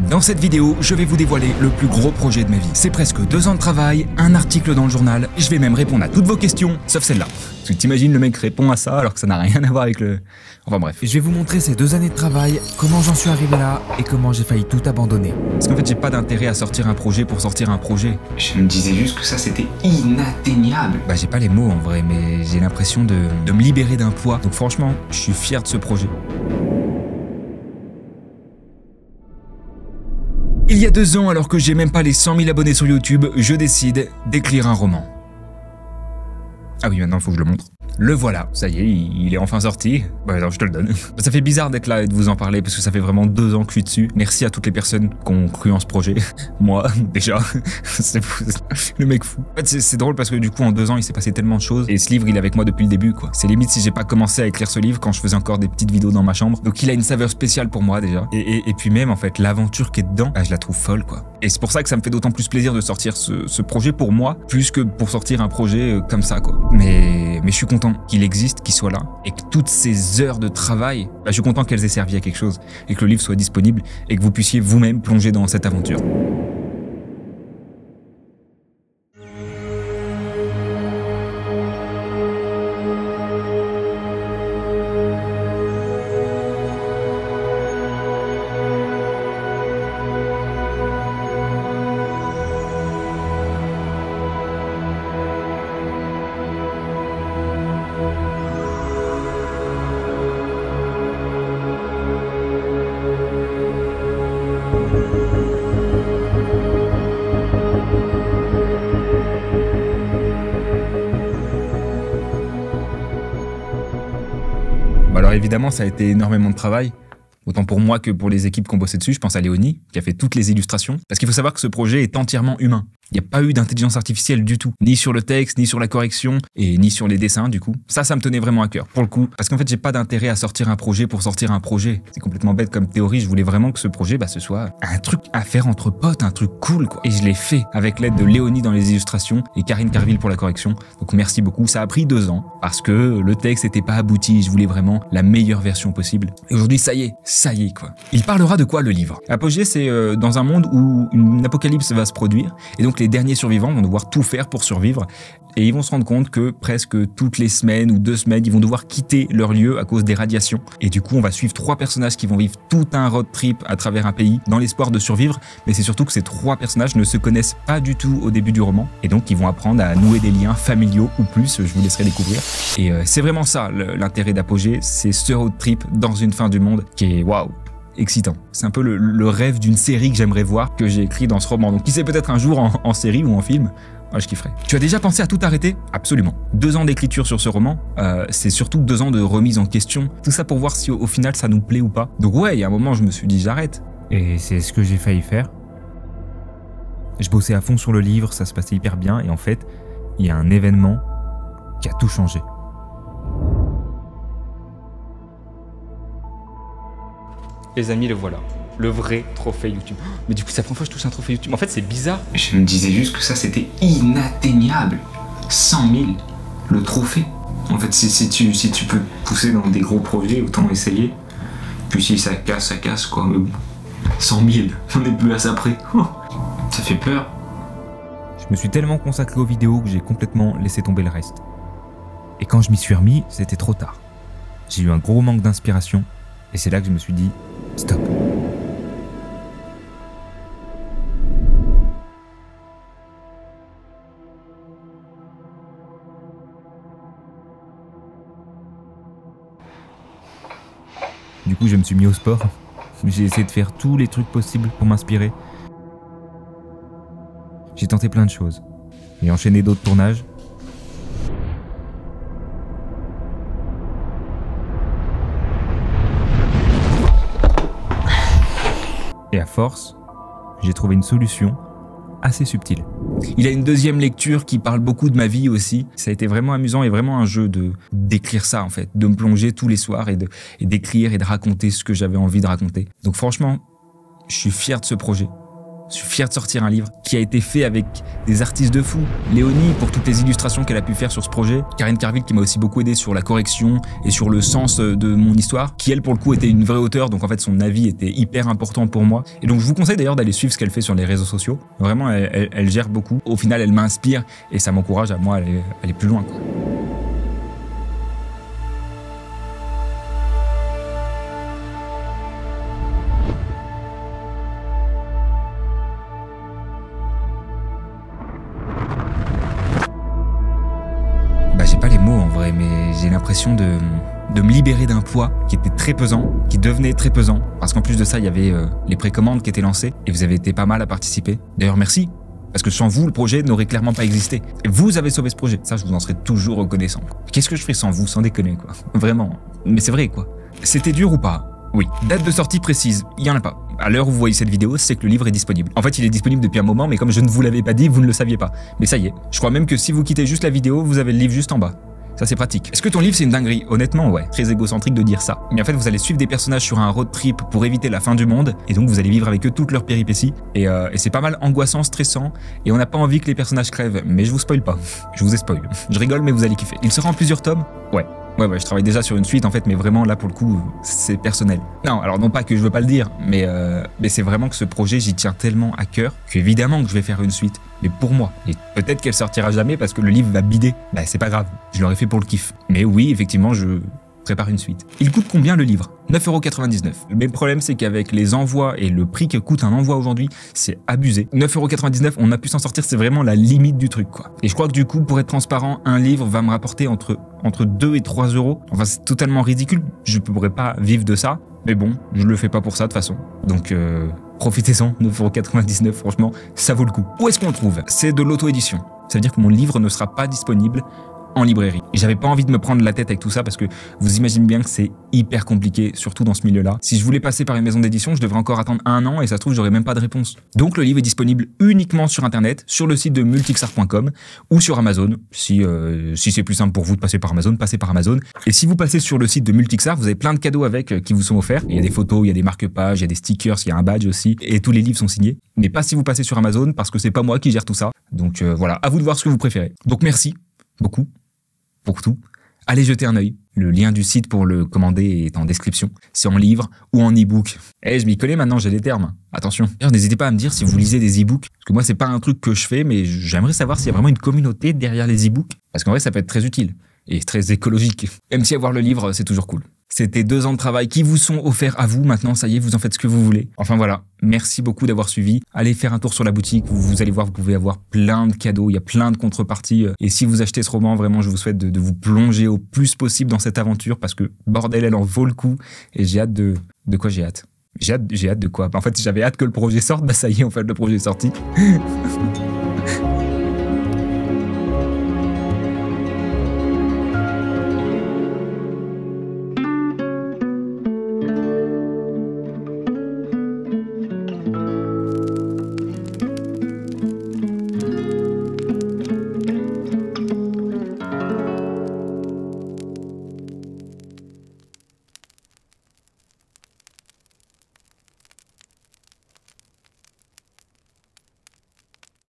Dans cette vidéo, je vais vous dévoiler le plus gros projet de ma vie. C'est presque 2 ans de travail, un article dans le journal, et je vais même répondre à toutes vos questions, sauf celle-là. Parce que t'imagines le mec répond à ça alors que ça n'a rien à voir avec le... Enfin bref. Et je vais vous montrer ces 2 années de travail, comment j'en suis arrivé là et comment j'ai failli tout abandonner. Parce qu'en fait, j'ai pas d'intérêt à sortir un projet pour sortir un projet. Je me disais juste que ça, c'était inatteignable. Bah j'ai pas les mots en vrai, mais j'ai l'impression de me libérer d'un poids. Donc franchement, je suis fier de ce projet. Il y a 2 ans, alors que j'ai même pas les 100 000 abonnés sur YouTube, je décide d'écrire un roman. Ah oui, maintenant il faut que je le montre. Le voilà, ça y est, il est enfin sorti. Bah alors je te le donne. Ça fait bizarre d'être là et de vous en parler parce que ça fait vraiment 2 ans que je suis dessus. Merci à toutes les personnes qui ont cru en ce projet. Moi, déjà, c'est fou. Le mec fou. En fait, c'est drôle parce que du coup, en 2 ans, il s'est passé tellement de choses. Et ce livre, il est avec moi depuis le début, quoi. C'est limite si j'ai pas commencé à écrire ce livre quand je faisais encore des petites vidéos dans ma chambre. Donc il a une saveur spéciale pour moi déjà. Et puis même, en fait, l'aventure qui est dedans, bah, je la trouve folle, quoi. Et c'est pour ça que ça me fait d'autant plus plaisir de sortir ce projet pour moi, plus que pour sortir un projet comme ça, quoi. Mais je suis content qu'il existe, qu'il soit là, et que toutes ces heures de travail, bah, je suis content qu'elles aient servi à quelque chose, et que le livre soit disponible, et que vous puissiez vous-même plonger dans cette aventure. Alors évidemment, ça a été énormément de travail, autant pour moi que pour les équipes qui ont bossé dessus. Je pense à Léonie, qui a fait toutes les illustrations. Parce qu'il faut savoir que ce projet est entièrement humain. Il n'y a pas eu d'intelligence artificielle du tout. Ni sur le texte, ni sur la correction, et ni sur les dessins du coup. Ça me tenait vraiment à cœur, pour le coup. Parce qu'en fait, j'ai pas d'intérêt à sortir un projet pour sortir un projet. C'est complètement bête comme théorie. Je voulais vraiment que ce projet, bah, ce soit un truc à faire entre potes, un truc cool, quoi. Et je l'ai fait avec l'aide de Léonie dans les illustrations et Karine Carville pour la correction. Donc merci beaucoup. Ça a pris 2 ans parce que le texte n'était pas abouti. Je voulais vraiment la meilleure version possible. Et aujourd'hui, ça y est, quoi. Il parlera de quoi le livre? Apogée, c'est dans un monde où une apocalypse va se produire. Et donc les derniers survivants vont devoir tout faire pour survivre et ils vont se rendre compte que presque toutes les semaines ou 2 semaines, ils vont devoir quitter leur lieu à cause des radiations. Et du coup, on va suivre 3 personnages qui vont vivre tout un road trip à travers un pays dans l'espoir de survivre. Mais c'est surtout que ces 3 personnages ne se connaissent pas du tout au début du roman et donc ils vont apprendre à nouer des liens familiaux ou plus, je vous laisserai découvrir. Et c'est vraiment ça l'intérêt d'Apogée, c'est ce road trip dans une fin du monde qui est waouh, excitant. C'est un peu le rêve d'une série que j'aimerais voir, que j'ai écrit dans ce roman. Donc qui sait, peut-être un jour en série ou en film. Moi, je kifferais. Tu as déjà pensé à tout arrêter? Absolument. 2 ans d'écriture sur ce roman, c'est surtout 2 ans de remise en question. Tout ça pour voir si au final ça nous plaît ou pas. Donc ouais, il y a un moment je me suis dit j'arrête. Et c'est ce que j'ai failli faire. Je bossais à fond sur le livre, ça se passait hyper bien et en fait, il y a un événement qui a tout changé. Les amis, le voilà. Le vrai trophée YouTube. Mais du coup, c'est la première fois que je touche un trophée YouTube. En fait, c'est bizarre. Je me disais juste que ça, c'était inatteignable. 100 000, le trophée. En fait, si tu peux pousser dans des gros projets, autant essayer. Puis si ça casse, quoi. Mais bon, 100 000, on n'est plus à ça près. Ça fait peur. Je me suis tellement consacré aux vidéos que j'ai complètement laissé tomber le reste. Et quand je m'y suis remis, c'était trop tard. J'ai eu un gros manque d'inspiration. Et c'est là que je me suis dit, stop. Du coup, je me suis mis au sport. J'ai essayé de faire tous les trucs possibles pour m'inspirer. J'ai tenté plein de choses. J'ai enchaîné d'autres tournages. Et à force, j'ai trouvé une solution assez subtile. Il a une 2e lecture qui parle beaucoup de ma vie aussi. Ça a été vraiment amusant et vraiment un jeu d'écrire ça en fait, de me plonger tous les soirs et d'écrire et de raconter ce que j'avais envie de raconter. Donc franchement, je suis fier de ce projet. Je suis fier de sortir un livre qui a été fait avec des artistes de fou. Léonie pour toutes les illustrations qu'elle a pu faire sur ce projet. Karine Carville qui m'a aussi beaucoup aidé sur la correction et sur le sens de mon histoire. Qui elle pour le coup était une vraie auteure, donc en fait son avis était hyper important pour moi. Et donc je vous conseille d'ailleurs d'aller suivre ce qu'elle fait sur les réseaux sociaux. Vraiment elle gère beaucoup. Au final elle m'inspire et ça m'encourage à moi à aller plus loin, quoi. J'ai pas les mots en vrai, mais j'ai l'impression de me libérer d'un poids qui était très pesant, qui devenait très pesant. Parce qu'en plus de ça, il y avait les précommandes qui étaient lancées et vous avez été pas mal à participer. D'ailleurs, merci. Parce que sans vous, le projet n'aurait clairement pas existé. Et vous avez sauvé ce projet. Ça, je vous en serai toujours reconnaissant. Qu'est-ce que je ferais sans vous, sans déconner, quoi. Vraiment. Mais c'est vrai, quoi. C'était dur ou pas? Oui. Date de sortie précise, il y en a pas. À l'heure où vous voyez cette vidéo, c'est que le livre est disponible. En fait, il est disponible depuis un moment, mais comme je ne vous l'avais pas dit, vous ne le saviez pas. Mais ça y est. Je crois même que si vous quittez juste la vidéo, vous avez le livre juste en bas. Ça, c'est pratique. Est-ce que ton livre, c'est une dinguerie? Honnêtement, ouais. Très égocentrique de dire ça. Mais en fait, vous allez suivre des personnages sur un road trip pour éviter la fin du monde. Et donc, vous allez vivre avec eux toutes leurs péripéties. Et c'est pas mal angoissant, stressant. Et on n'a pas envie que les personnages crèvent. Mais je vous spoil pas. Je vous ai spoil. Je rigole, mais vous allez kiffer. Il sera en plusieurs tomes? Ouais. Ouais, je travaille déjà sur une suite en fait, mais vraiment là pour le coup, c'est personnel. Non, alors non pas que je veux pas le dire, mais c'est vraiment que ce projet, j'y tiens tellement à cœur qu'évidemment que je vais faire une suite, mais pour moi. Et peut-être qu'elle sortira jamais parce que le livre va bider. Bah c'est pas grave, je l'aurais fait pour le kiff. Mais oui, effectivement, je prépare une suite. Il coûte combien le livre? 9,99 €. Mais le problème, c'est qu'avec les envois et le prix que coûte un envoi aujourd'hui, c'est abusé. 9,99 €, on a pu s'en sortir, c'est vraiment la limite du truc, quoi. Et je crois que du coup, pour être transparent, un livre va me rapporter entre 2 et 3 €. Enfin, c'est totalement ridicule. Je ne pourrais pas vivre de ça. Mais bon, je le fais pas pour ça de toute façon. Donc, profitez-en. 9,99 €, franchement, ça vaut le coup. Où est-ce qu'on le trouve? C'est de l'auto-édition. Ça veut dire que mon livre ne sera pas disponible en librairie. Et j'avais pas envie de me prendre la tête avec tout ça parce que vous imaginez bien que c'est hyper compliqué, surtout dans ce milieu-là. Si je voulais passer par une maison d'édition, je devrais encore attendre 1 an et ça se trouve, j'aurais même pas de réponse. Donc le livre est disponible uniquement sur internet, sur le site de multixart.com ou sur Amazon. Si c'est plus simple pour vous de passer par Amazon, passez par Amazon. Et si vous passez sur le site de Multixart, vous avez plein de cadeaux avec qui vous sont offerts. Il y a des photos, il y a des marque-pages, il y a des stickers, il y a un badge aussi. Et tous les livres sont signés. Mais pas si vous passez sur Amazon parce que c'est pas moi qui gère tout ça. Donc voilà, à vous de voir ce que vous préférez. Donc merci beaucoup pour tout. Allez jeter un œil. Le lien du site pour le commander est en description. C'est en livre ou en e-book. Je m'y connais maintenant, j'ai des termes. Attention. N'hésitez pas à me dire si vous lisez des e-books. Parce que moi, c'est pas un truc que je fais, mais j'aimerais savoir s'il y a vraiment une communauté derrière les e-books. Parce qu'en vrai, ça peut être très utile. Et très écologique. Même si avoir le livre, c'est toujours cool. C'était 2 ans de travail qui vous sont offerts à vous. Maintenant, ça y est, vous en faites ce que vous voulez. Enfin voilà, merci beaucoup d'avoir suivi. Allez faire un tour sur la boutique. Vous allez voir, vous pouvez avoir plein de cadeaux. Il y a plein de contreparties. Et si vous achetez ce roman, vraiment, je vous souhaite de vous plonger au plus possible dans cette aventure parce que, bordel, elle en vaut le coup. Et j'ai hâte de quoi j'ai hâte? J'ai hâte de quoi? En fait, j'avais hâte que le projet sorte. Bah ça y est, en fait, le projet est sorti.